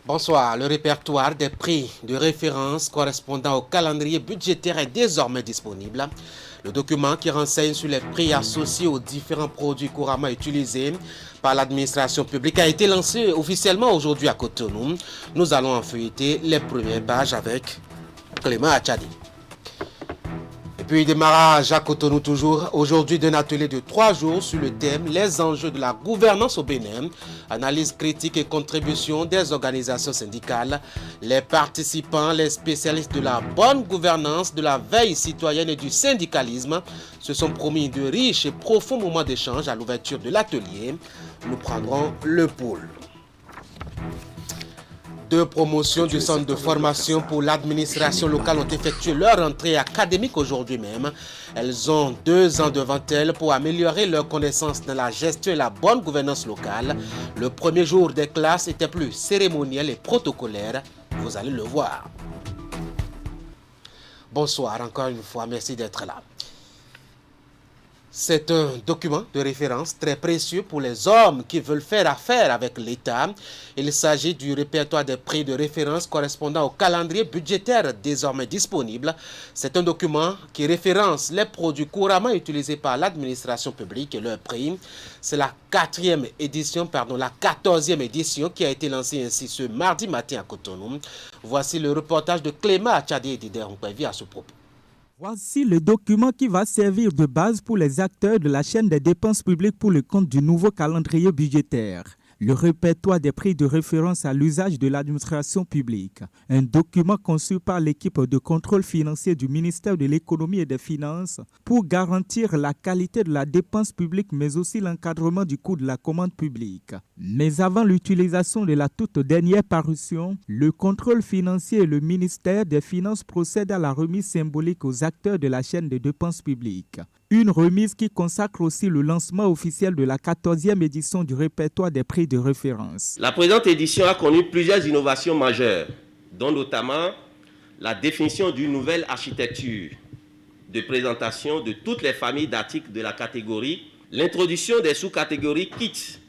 Bonsoir. Le répertoire des prix de référence correspondant au calendrier budgétaire est désormais disponible. Le document qui renseigne sur les prix associés aux différents produits couramment utilisés par l'administration publique a été lancé officiellement aujourd'hui à Cotonou. Nous allons en feuilleter les premières pages avec Clément Achadi. Et puis démarrage à Cotonou toujours, aujourd'hui d'un atelier de 3 jours sur le thème Les enjeux de la gouvernance au Bénin, analyse critique et contribution des organisations syndicales. Les participants, les spécialistes de la bonne gouvernance, de la veille citoyenne et du syndicalisme se sont promis de riches et profonds moments d'échange à l'ouverture de l'atelier. Nous prendrons le pôle. Deux promotions du centre de formation pour l'administration locale ont effectué leur entrée académique aujourd'hui même. Elles ont 2 ans devant elles pour améliorer leurs connaissances dans la gestion et la bonne gouvernance locale. Le premier jour des classes était plus cérémoniel et protocolaire. Vous allez le voir. Bonsoir encore une fois, merci d'être là. C'est un document de référence très précieux pour les hommes qui veulent faire affaire avec l'État. Il s'agit du répertoire des prix de référence correspondant au calendrier budgétaire désormais disponible. C'est un document qui référence les produits couramment utilisés par l'administration publique et leurs prix. C'est la 14e édition qui a été lancée ainsi ce mardi matin à Cotonou. Voici le reportage de Clément Achadi et Didier Nkwevi à ce propos. Voici le document qui va servir de base pour les acteurs de la chaîne des dépenses publiques pour le compte du nouveau calendrier budgétaire. Le répertoire des prix de référence à l'usage de l'administration publique. Un document conçu par l'équipe de contrôle financier du ministère de l'Économie et des Finances pour garantir la qualité de la dépense publique mais aussi l'encadrement du coût de la commande publique. Mais avant l'utilisation de la toute dernière parution, le contrôle financier et le ministère des Finances procèdent à la remise symbolique aux acteurs de la chaîne de dépenses publiques. Une remise qui consacre aussi le lancement officiel de la 14e édition du répertoire des prix de référence. La présente édition a connu plusieurs innovations majeures, dont notamment la définition d'une nouvelle architecture de présentation de toutes les familles d'articles de la catégorie, l'introduction des sous-catégories kits,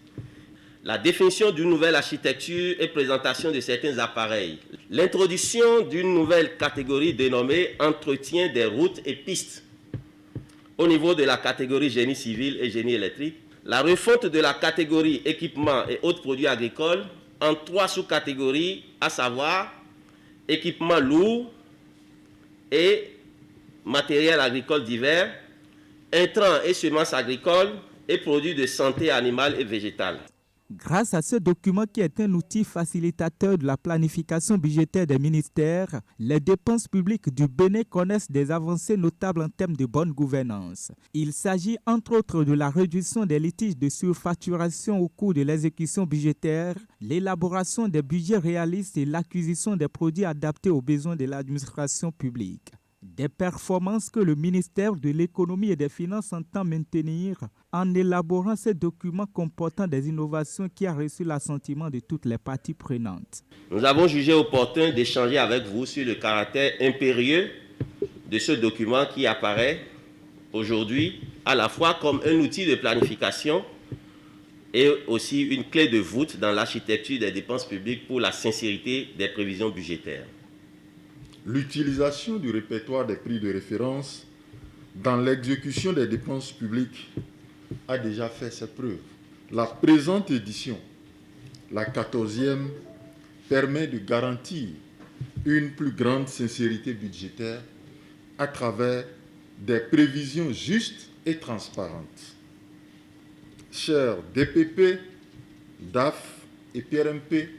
la définition d'une nouvelle architecture et présentation de certains appareils, l'introduction d'une nouvelle catégorie dénommée entretien des routes et pistes, au niveau de la catégorie génie civil et génie électrique, la refonte de la catégorie équipements et autres produits agricoles en 3 sous-catégories, à savoir équipements lourds et matériel agricole divers, intrants et semences agricoles et produits de santé animale et végétale. Grâce à ce document qui est un outil facilitateur de la planification budgétaire des ministères, les dépenses publiques du Bénin connaissent des avancées notables en termes de bonne gouvernance. Il s'agit entre autres de la réduction des litiges de surfacturation au cours de l'exécution budgétaire, l'élaboration des budgets réalistes et l'acquisition des produits adaptés aux besoins de l'administration publique. Des performances que le ministère de l'Économie et des Finances entend maintenir en élaborant ces documents comportant des innovations qui a reçu l'assentiment de toutes les parties prenantes. Nous avons jugé opportun d'échanger avec vous sur le caractère impérieux de ce document qui apparaît aujourd'hui à la fois comme un outil de planification et aussi une clé de voûte dans l'architecture des dépenses publiques pour la sincérité des prévisions budgétaires. L'utilisation du répertoire des prix de référence dans l'exécution des dépenses publiques a déjà fait ses preuves. La présente édition, la 14e, permet de garantir une plus grande sincérité budgétaire à travers des prévisions justes et transparentes. Chers DPP, DAF et PRMP,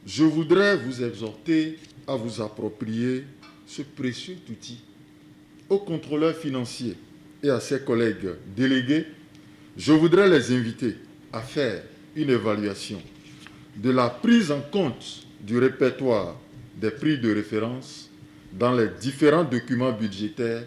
je voudrais vous exhorter à vous approprier ce précieux outil. Aux contrôleurs financiers et à ses collègues délégués, je voudrais les inviter à faire une évaluation de la prise en compte du répertoire des prix de référence dans les différents documents budgétaires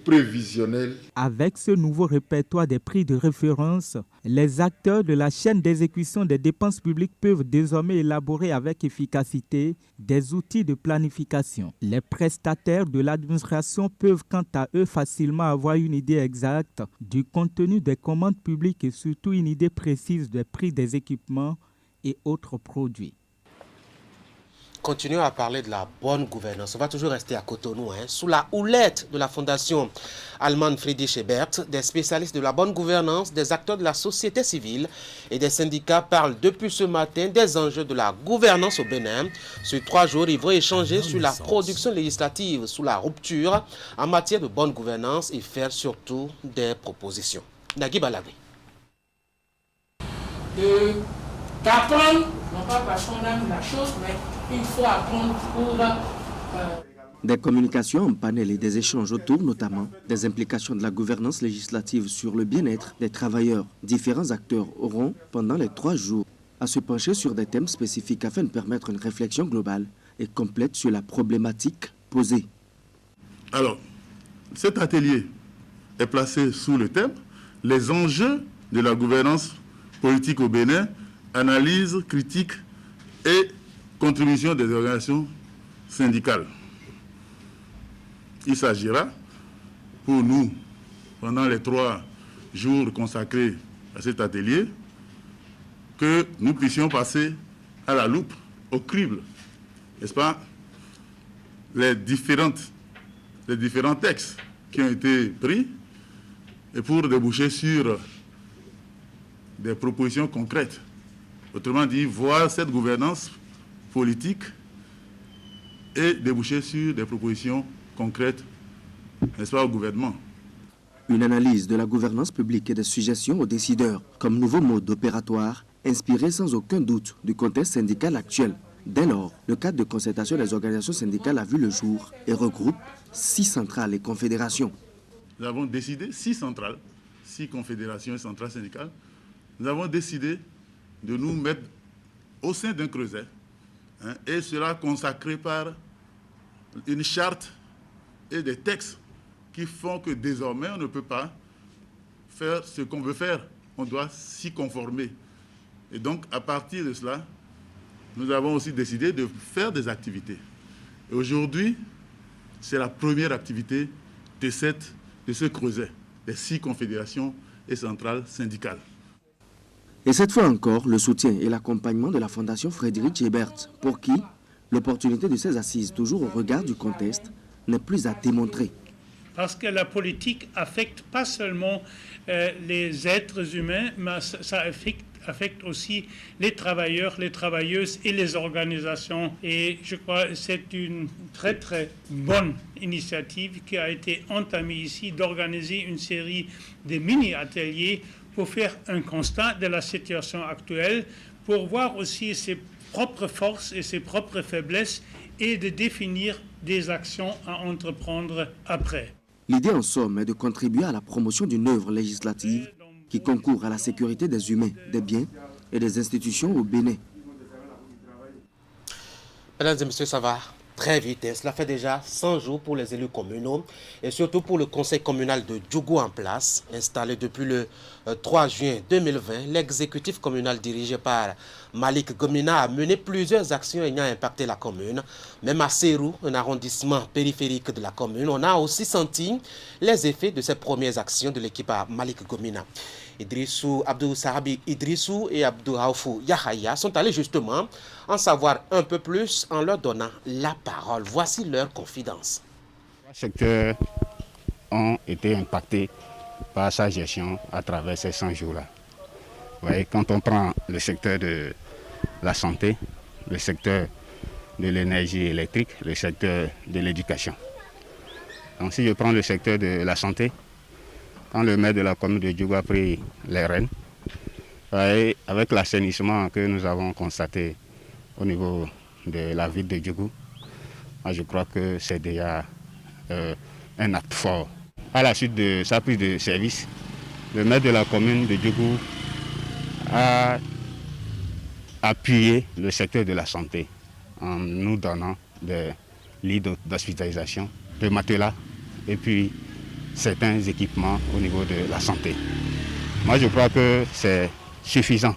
prévisionnel. Avec ce nouveau répertoire des prix de référence, les acteurs de la chaîne d'exécution des dépenses publiques peuvent désormais élaborer avec efficacité des outils de planification. Les prestataires de l'administration peuvent quant à eux facilement avoir une idée exacte du contenu des commandes publiques et surtout une idée précise des prix des équipements et autres produits. continuons à parler de la bonne gouvernance. On va toujours rester à Cotonou, sous la houlette de la fondation allemande Friedrich Ebert. Des spécialistes de la bonne gouvernance, des acteurs de la société civile et des syndicats parlent depuis ce matin des enjeux de la gouvernance au Bénin. Sur 3 jours, ils vont échanger sur la production législative sous la rupture en matière de bonne gouvernance et faire surtout des propositions. Nagui Balagui. D'apprendre, non pas parce qu'on aime la chose, mais il faut apprendre pour... Des communications en panel et des échanges autour notamment des implications de la gouvernance législative sur le bien-être des travailleurs. Différents acteurs auront, pendant les 3 jours, à se pencher sur des thèmes spécifiques afin de permettre une réflexion globale et complète sur la problématique posée. Alors, cet atelier est placé sous le thème « Les enjeux de la gouvernance politique au Bénin, analyse, critique et contribution des organisations syndicales ». Il s'agira pour nous, pendant les 3 jours consacrés à cet atelier, que nous puissions passer à la loupe, au crible, n'est-ce pas, les différents textes qui ont été pris et pour déboucher sur des propositions concrètes. Autrement dit, voir cette gouvernance politique et déboucher sur des propositions concrètes, n'est-ce pas, au gouvernement. Une analyse de la gouvernance publique et des suggestions aux décideurs comme nouveau mode opératoire, inspiré sans aucun doute du contexte syndical actuel. Dès lors, le cadre de concertation des organisations syndicales a vu le jour et regroupe 6 centrales et confédérations. Nous avons décidé, 6 centrales, 6 confédérations et centrales syndicales, nous avons décidé de nous mettre au sein d'un creuset, et cela consacré par une charte et des textes qui font que désormais on ne peut pas faire ce qu'on veut faire, on doit s'y conformer. Et donc à partir de cela, nous avons aussi décidé de faire des activités. Et aujourd'hui, c'est la première activité de ce creuset, des 6 confédérations et centrales syndicales. Et cette fois encore, le soutien et l'accompagnement de la Fondation Friedrich Ebert, pour qui l'opportunité de ces assises, toujours au regard du contexte, n'est plus à démontrer. Parce que la politique affecte pas seulement les êtres humains, mais ça affecte aussi les travailleurs, les travailleuses et les organisations. Et je crois que c'est une très très bonne initiative qui a été entamée ici d'organiser une série de mini-ateliers pour faire un constat de la situation actuelle, pour voir aussi ses propres forces et ses propres faiblesses et de définir des actions à entreprendre après. L'idée en somme est de contribuer à la promotion d'une œuvre législative qui concourt à la sécurité des humains, des biens et des institutions au Bénin. Mesdames et messieurs, ça va très vite. Cela fait déjà 100 jours pour les élus communaux et surtout pour le conseil communal de Djougou en place. Installé depuis le 3 juin 2020, l'exécutif communal dirigé par Malik Gomina a mené plusieurs actions ayant impacté la commune. Même à Serou, un arrondissement périphérique de la commune, on a aussi senti les effets de ces premières actions de l'équipe à Malik Gomina. Idrissou, Abdou Sarabi Idrissou et Abdou Haoufou Yahaya sont allés justement en savoir un peu plus en leur donnant la parole. Voici leur confidence. Les secteurs ont été impactés par sa gestion à travers ces 100 jours-là. Vous voyez, quand on prend le secteur de la santé, le secteur de l'énergie électrique, le secteur de l'éducation. Donc si je prends le secteur de la santé, quand le maire de la commune de Djougou a pris les rênes, avec l'assainissement que nous avons constaté au niveau de la ville de Djougou, je crois que c'est déjà un acte fort. À la suite de sa prise de service, le maire de la commune de Djougou a appuyé le secteur de la santé en nous donnant des lits d'hospitalisation, de matelas et puis certains équipements au niveau de la santé. Moi, je crois que c'est suffisant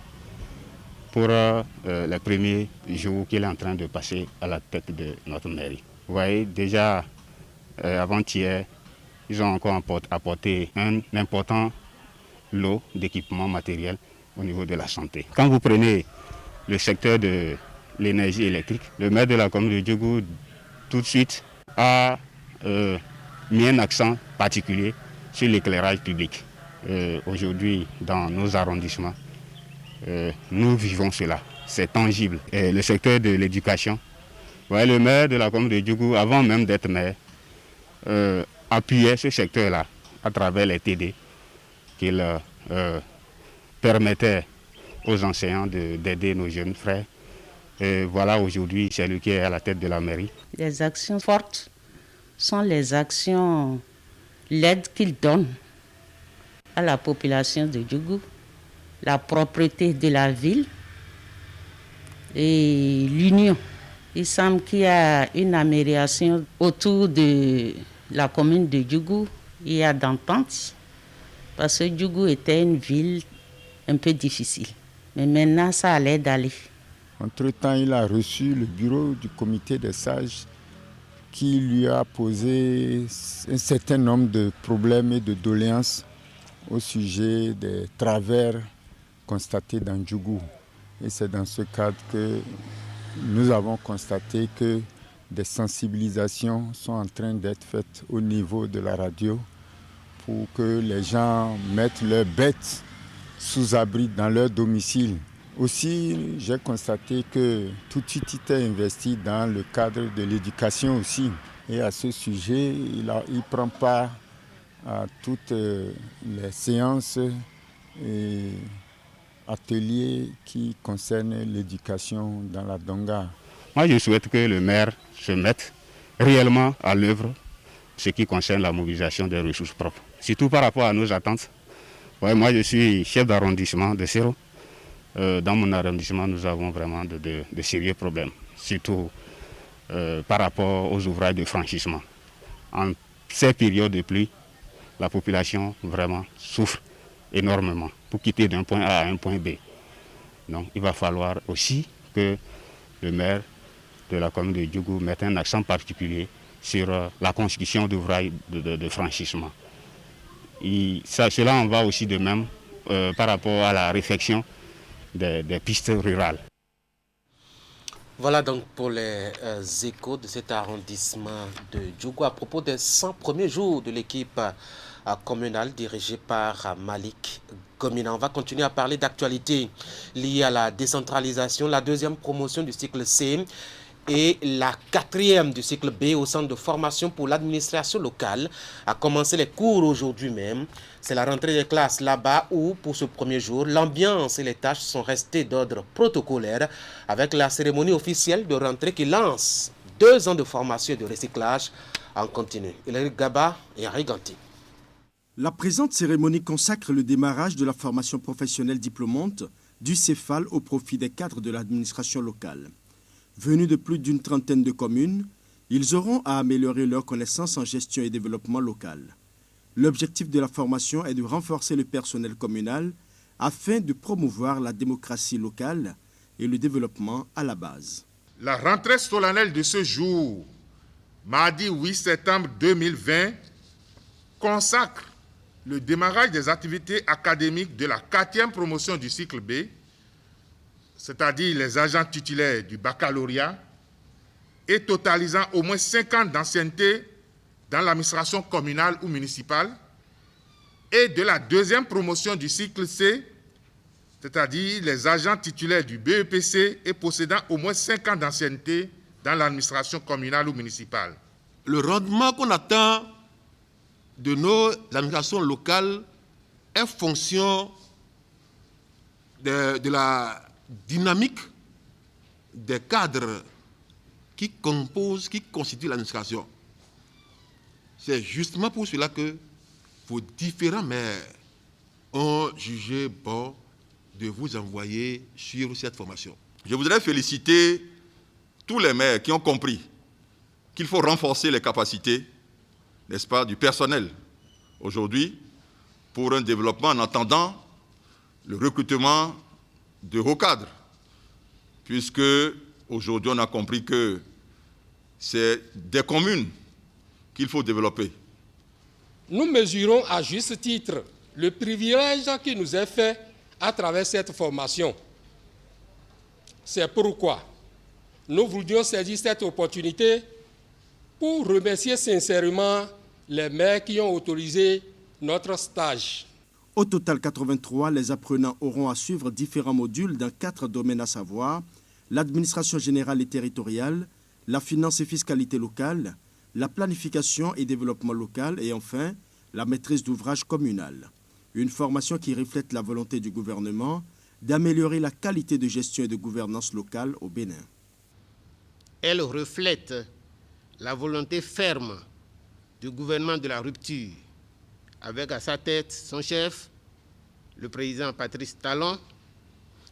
pour les premiers jours qu'il est en train de passer à la tête de notre mairie. Vous voyez, déjà avant-hier, ils ont encore apporté un important lot d'équipements matériels au niveau de la santé. Quand vous prenez le secteur de l'énergie électrique. Le maire de la commune de Djougou, tout de suite, a mis un accent particulier sur l'éclairage public. Aujourd'hui, dans nos arrondissements, nous vivons cela. C'est tangible. Et le secteur de l'éducation, le maire de la commune de Djougou, avant même d'être maire, appuyait ce secteur-là à travers les TD qu'il permettait aux enseignants d'aider nos jeunes frères. Et voilà, aujourd'hui, c'est lui qui est à la tête de la mairie. Les actions fortes sont les actions, l'aide qu'il donne à la population de Djougou, la propreté de la ville et l'union. Il semble qu'il y a une amélioration autour de la commune de Djougou. Il y a d'entente parce que Djougou était une ville un peu difficile. Mais maintenant, ça allait d'aller. Entre-temps, il a reçu le bureau du comité des sages qui lui a posé un certain nombre de problèmes et de doléances au sujet des travers constatés dans Djougou. Et c'est dans ce cadre que nous avons constaté que des sensibilisations sont en train d'être faites au niveau de la radio pour que les gens mettent leurs bêtes sous abri dans leur domicile. Aussi, j'ai constaté que tout est investi dans le cadre de l'éducation aussi. Et à ce sujet, il prend part à toutes les séances et ateliers qui concernent l'éducation dans la Donga. Moi, je souhaite que le maire se mette réellement à l'œuvre ce qui concerne la mobilisation des ressources propres. Surtout par rapport à nos attentes. Moi, je suis chef d'arrondissement de Sero. Dans mon arrondissement, nous avons vraiment de sérieux problèmes, surtout par rapport aux ouvrages de franchissement. En ces périodes de pluie, la population vraiment souffre énormément pour quitter d'un point A à un point B. Donc il va falloir aussi que le maire de la commune de Djougou mette un accent particulier sur la construction d'ouvrages de franchissement. Cela en va aussi de même par rapport à la réfection des pistes rurales. Voilà donc pour les échos de cet arrondissement de Djougou à propos des 100 premiers jours de l'équipe communale dirigée par Malik Gomina. On va continuer à parler d'actualités liées à la décentralisation, la deuxième promotion du cycle C et la quatrième du cycle B au centre de formation pour l'administration locale a commencé les cours aujourd'hui même. C'est la rentrée des classes là-bas où, pour ce premier jour, l'ambiance et les tâches sont restées d'ordre protocolaire avec la cérémonie officielle de rentrée qui lance 2 ans de formation et de recyclage en continu. Hilary Gaba et Henri Ganti. La présente cérémonie consacre le démarrage de la formation professionnelle diplômante du CEFAL au profit des cadres de l'administration locale. Venus de plus d'une trentaine de communes, ils auront à améliorer leurs connaissances en gestion et développement local. L'objectif de la formation est de renforcer le personnel communal afin de promouvoir la démocratie locale et le développement à la base. La rentrée solennelle de ce jour, mardi 8 septembre 2020, consacre le démarrage des activités académiques de la 4e promotion du cycle B, c'est-à-dire les agents titulaires du baccalauréat et totalisant au moins 5 ans d'ancienneté dans l'administration communale ou municipale, et de la 2e promotion du cycle C, c'est-à-dire les agents titulaires du BEPC et possédant au moins 5 ans d'ancienneté dans l'administration communale ou municipale. Le rendement qu'on attend de nos administrations locales est fonction de la dynamique des cadres qui composent, qui constituent l'administration. C'est justement pour cela que vos différents maires ont jugé bon de vous envoyer sur cette formation. Je voudrais féliciter tous les maires qui ont compris qu'il faut renforcer les capacités, n'est-ce pas, du personnel aujourd'hui pour un développement en attendant le recrutement de hauts cadres, puisque aujourd'hui on a compris que c'est des communes qu'il faut développer. Nous mesurons à juste titre le privilège qui nous est fait à travers cette formation. C'est pourquoi nous voulions saisir cette opportunité pour remercier sincèrement les maires qui ont autorisé notre stage. Au total 83, les apprenants auront à suivre différents modules dans 4 domaines, à savoir l'administration générale et territoriale, la finance et fiscalité locale, la planification et développement local et enfin la maîtrise d'ouvrage communal. Une formation qui reflète la volonté du gouvernement d'améliorer la qualité de gestion et de gouvernance locale au Bénin. Elle reflète la volonté ferme du gouvernement de la rupture, avec à sa tête son chef, le président Patrice Talon,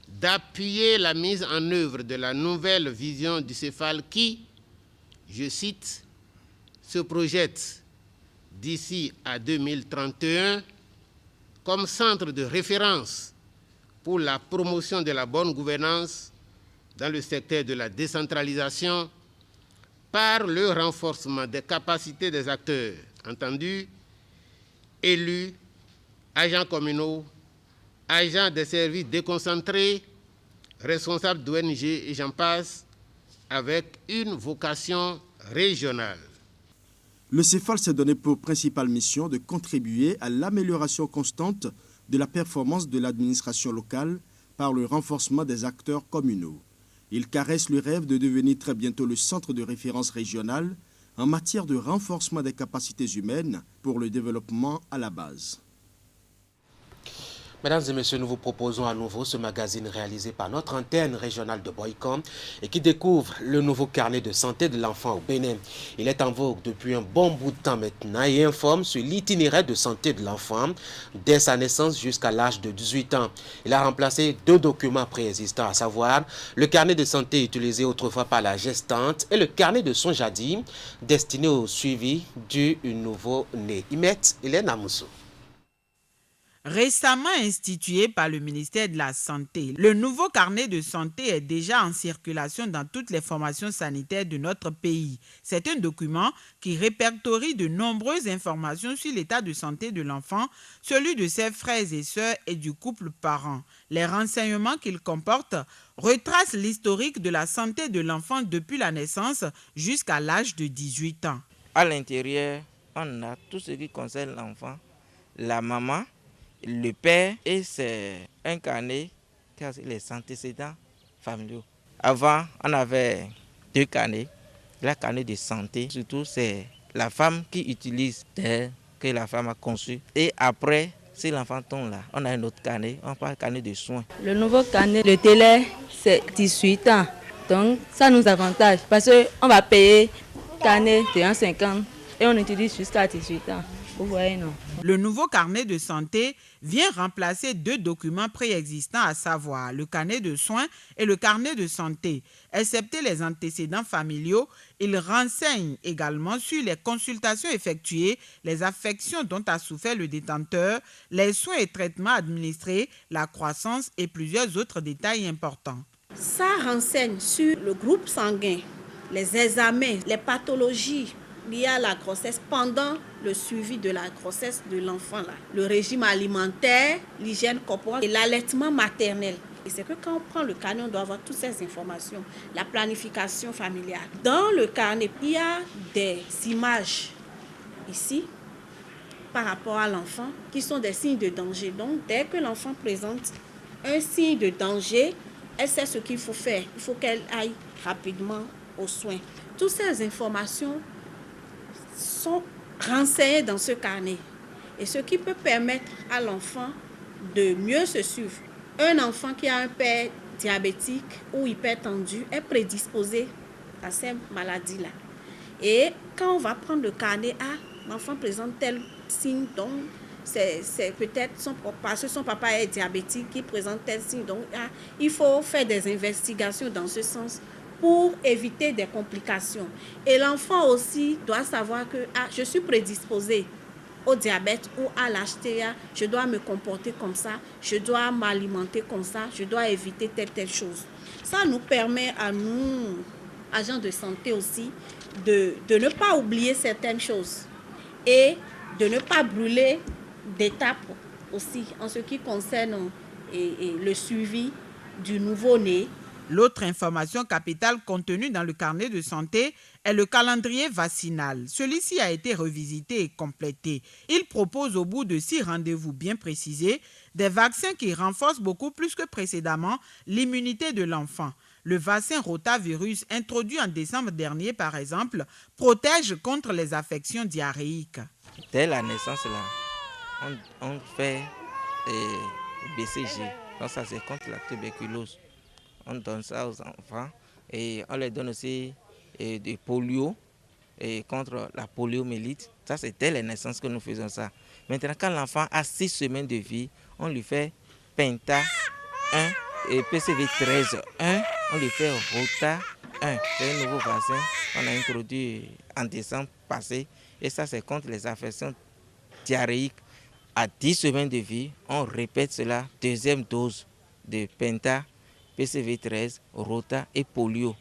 d'appuyer la mise en œuvre de la nouvelle vision du céphale qui, je cite, se projette d'ici à 2031 comme centre de référence pour la promotion de la bonne gouvernance dans le secteur de la décentralisation par le renforcement des capacités des acteurs entendus, élus, agents communaux, agents des services déconcentrés, responsables d'ONG et j'en passe, avec une vocation régionale. Le céphale s'est donné pour principale mission de contribuer à l'amélioration constante de la performance de l'administration locale par le renforcement des acteurs communaux. Il caresse le rêve de devenir très bientôt le centre de référence régional en matière de renforcement des capacités humaines pour le développement à la base. Mesdames et messieurs, nous vous proposons à nouveau ce magazine réalisé par notre antenne régionale de Boycom et qui découvre le nouveau carnet de santé de l'enfant au Bénin. Il est en vogue depuis un bon bout de temps maintenant et informe sur l'itinéraire de santé de l'enfant dès sa naissance jusqu'à l'âge de 18 ans. Il a remplacé 2 documents préexistants, à savoir le carnet de santé utilisé autrefois par la gestante et le carnet de soins jadis destiné au suivi du nouveau-né. Imet Hélène Amoussou. Récemment institué par le ministère de la Santé, le nouveau carnet de santé est déjà en circulation dans toutes les formations sanitaires de notre pays. C'est un document qui répertorie de nombreuses informations sur l'état de santé de l'enfant, celui de ses frères et sœurs et du couple parent. Les renseignements qu'il comporte retracent l'historique de la santé de l'enfant depuis la naissance jusqu'à l'âge de 18 ans. À l'intérieur, on a tout ce qui concerne l'enfant, la maman, le père, et c'est un carnet qui a les antécédents familiaux. Avant, on avait 2 carnets. Le carnet de santé, surtout, c'est la femme qui utilise dès que la femme a conçu. Et après, si l'enfant tombe là, on a un autre carnet, on parle carnet de soins. Le nouveau carnet, le délai, c'est 18 ans. Donc, ça nous avantage parce qu'on va payer carnet de 1,50 et on utilise jusqu'à 18 ans. Vous voyez, non? Le nouveau carnet de santé vient remplacer 2 documents préexistants, à savoir le carnet de soins et le carnet de santé. Excepté les antécédents familiaux, il renseigne également sur les consultations effectuées, les affections dont a souffert le détenteur, les soins et traitements administrés, la croissance et plusieurs autres détails importants. Ça renseigne sur le groupe sanguin, les examens, les pathologies liées à la grossesse pendant le suivi de la grossesse de l'enfant, le régime alimentaire, l'hygiène corporelle et l'allaitement maternel. Et c'est que quand on prend le carnet, on doit avoir toutes ces informations, la planification familiale. Dans le carnet, il y a des images ici par rapport à l'enfant qui sont des signes de danger. Donc, dès que l'enfant présente un signe de danger, elle sait ce qu'il faut faire. Il faut qu'elle aille rapidement aux soins. Toutes ces informations sont renseignées dans ce carnet. Et ce qui peut permettre à l'enfant de mieux se suivre. Un enfant qui a un père diabétique ou hypertendu est prédisposé à ces maladies-là. Et quand on va prendre le carnet, l'enfant présente tel signe, donc c'est peut-être parce que son papa est diabétique qui présente tel signe. Donc il faut faire des investigations dans ce sens pour éviter des complications. Et l'enfant aussi doit savoir que je suis prédisposé au diabète ou à l'HTA, je dois me comporter comme ça, je dois m'alimenter comme ça, je dois éviter telle chose. Ça nous permet à nous, agents de santé aussi, de ne pas oublier certaines choses et de ne pas brûler d'étapes aussi en ce qui concerne le suivi du nouveau-né L'autre information capitale contenue dans le carnet de santé est le calendrier vaccinal. Celui-ci a été revisité et complété. Il propose au bout de 6 rendez-vous bien précisés des vaccins qui renforcent beaucoup plus que précédemment l'immunité de l'enfant. Le vaccin rotavirus introduit en décembre dernier, par exemple, protège contre les affections diarrhéiques. Dès la naissance, là, on fait BCG. Donc ça, c'est contre la tuberculose. On donne ça aux enfants et on leur donne aussi du polio et contre la poliomyélite. Ça, c'est dès la naissance que nous faisons ça. Maintenant, quand l'enfant a 6 semaines de vie, on lui fait Penta 1 et PCV 13 1. On lui fait Rota 1. C'est un nouveau vaccin qu'on a introduit en décembre passé. Et ça, c'est contre les affections diarrhéiques. À 10 semaines de vie, on répète cela, 2e dose de Penta, PCV 13, Rota et polio.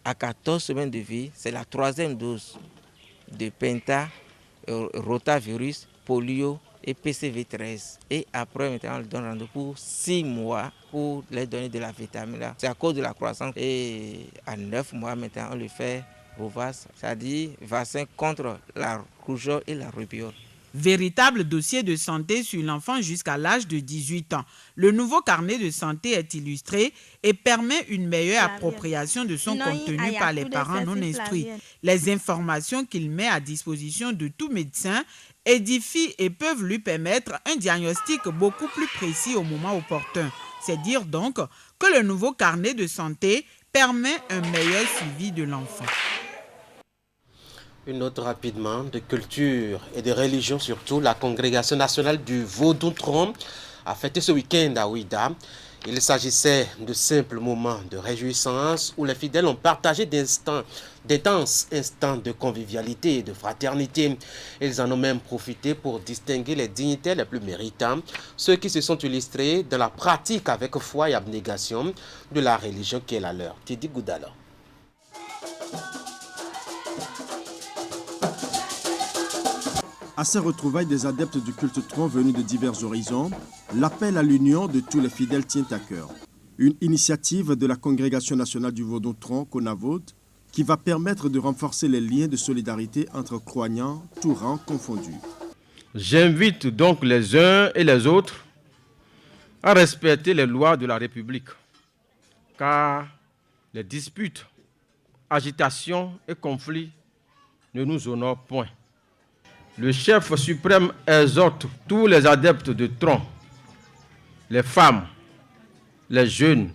À 14 semaines de vie, c'est la 3e dose de Penta, rotavirus, polio et PCV 13. Et après, maintenant, on leur donne rendez-vous pour 6 mois pour leur donner de la vitamine A. C'est à cause de la croissance. Et à 9 mois, maintenant, on le fait Rovas, c'est-à-dire vaccin contre la rougeole et la rubéole. Véritable dossier de santé sur l'enfant jusqu'à l'âge de 18 ans. Le nouveau carnet de santé est illustré et permet une meilleure appropriation de son contenu par les parents non instruits. Les informations qu'il met à disposition de tout médecin édifient et peuvent lui permettre un diagnostic beaucoup plus précis au moment opportun. C'est dire donc que le nouveau carnet de santé permet un meilleur suivi de l'enfant. Une note rapidement de culture et de religion surtout. La congrégation nationale du Vaudou-Tron a fêté ce week-end à Ouida. Il s'agissait de simples moments de réjouissance où les fidèles ont partagé d'intenses instants de convivialité et de fraternité. Ils en ont même profité pour distinguer les dignitaires les plus méritants, ceux qui se sont illustrés dans la pratique avec foi et abnégation de la religion qui est la leur. Tidi Goudala. À ces retrouvailles des adeptes du culte Tron venus de divers horizons, l'appel à l'union de tous les fidèles tient à cœur. Une initiative de la Congrégation nationale du Vaudou-Tron, Conavod, qui va permettre de renforcer les liens de solidarité entre croyants, tous rangs confondus. J'invite donc les uns et les autres à respecter les lois de la République, car les disputes, agitations et conflits ne nous honorent point. Le chef suprême exhorte tous les adeptes de Tron, les femmes, les jeunes,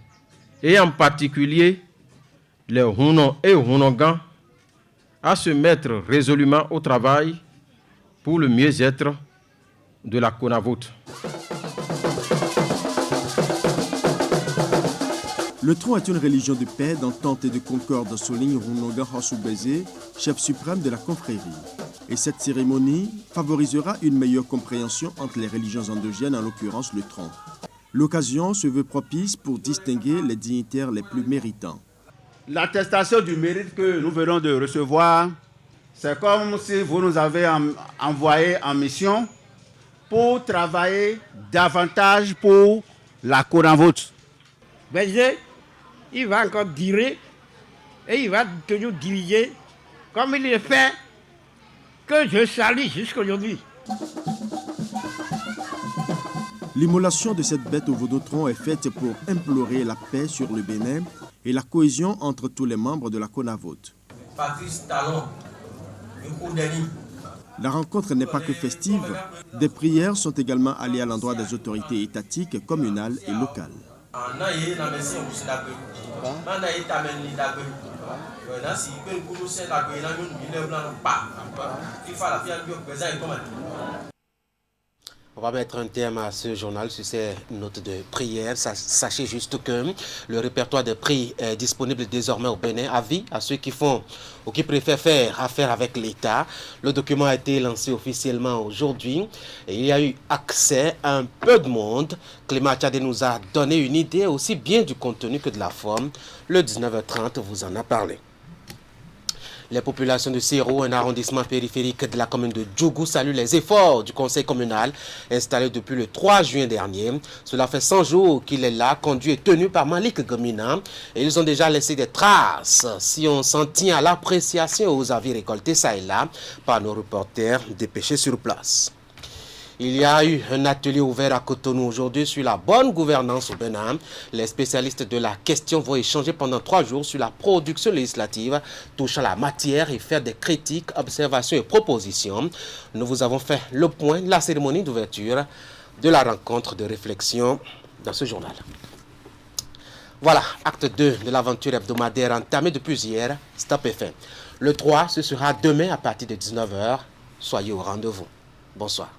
et en particulier les Hunon et Hunongans, à se mettre résolument au travail pour le mieux-être de la Conavot. Le Tron est une religion de paix, d'entente et de concorde, souligne Hunongan Hosoubézé, chef suprême de la confrérie. Et cette cérémonie favorisera une meilleure compréhension entre les religions endogènes, en l'occurrence le Tron. L'occasion se veut propice pour distinguer les dignitaires les plus méritants. L'attestation du mérite que nous venons de recevoir, c'est comme si vous nous avez envoyé en mission pour travailler davantage pour la Conavot. Bézé, il va encore durer et il va toujours diriger comme il le fait, que je salue jusqu'aujourd'hui. L'immolation de cette bête au Vaudou-Tron est faite pour implorer la paix sur le Bénin et la cohésion entre tous les membres de la Conavot. Patrice Talon, Yokoudeni. La rencontre n'est pas que festive, des prières sont également allées à l'endroit des autorités étatiques, communales et locales. On va mettre un terme à ce journal sur ces notes de prière. Sachez juste que le répertoire des prix est disponible désormais au Bénin à vie à ceux qui font ou qui préfèrent faire affaire avec l'État. Le document a été lancé officiellement aujourd'hui et il y a eu accès à un peu de monde. Clément Tchadé nous a donné une idée aussi bien du contenu que de la forme. Le 19h30 vous en a parlé. Les populations de Sero, un arrondissement périphérique de la commune de Djougou, saluent les efforts du conseil communal installé depuis le 3 juin dernier. Cela fait 100 jours qu'il est là, conduit et tenu par Malik Gomina. Et ils ont déjà laissé des traces, si on s'en tient à l'appréciation et aux avis récoltés ça et là par nos reporters dépêchés sur place. Il y a eu un atelier ouvert à Cotonou aujourd'hui sur la bonne gouvernance au Bénin. Les spécialistes de la question vont échanger pendant 3 jours sur la production législative touchant la matière et faire des critiques, observations et propositions. Nous vous avons fait le point de la cérémonie d'ouverture de la rencontre de réflexion dans ce journal. Voilà, acte 2 de l'aventure hebdomadaire entamée depuis hier, Stop FM. Le 3, ce sera demain à partir de 19h. Soyez au rendez-vous. Bonsoir.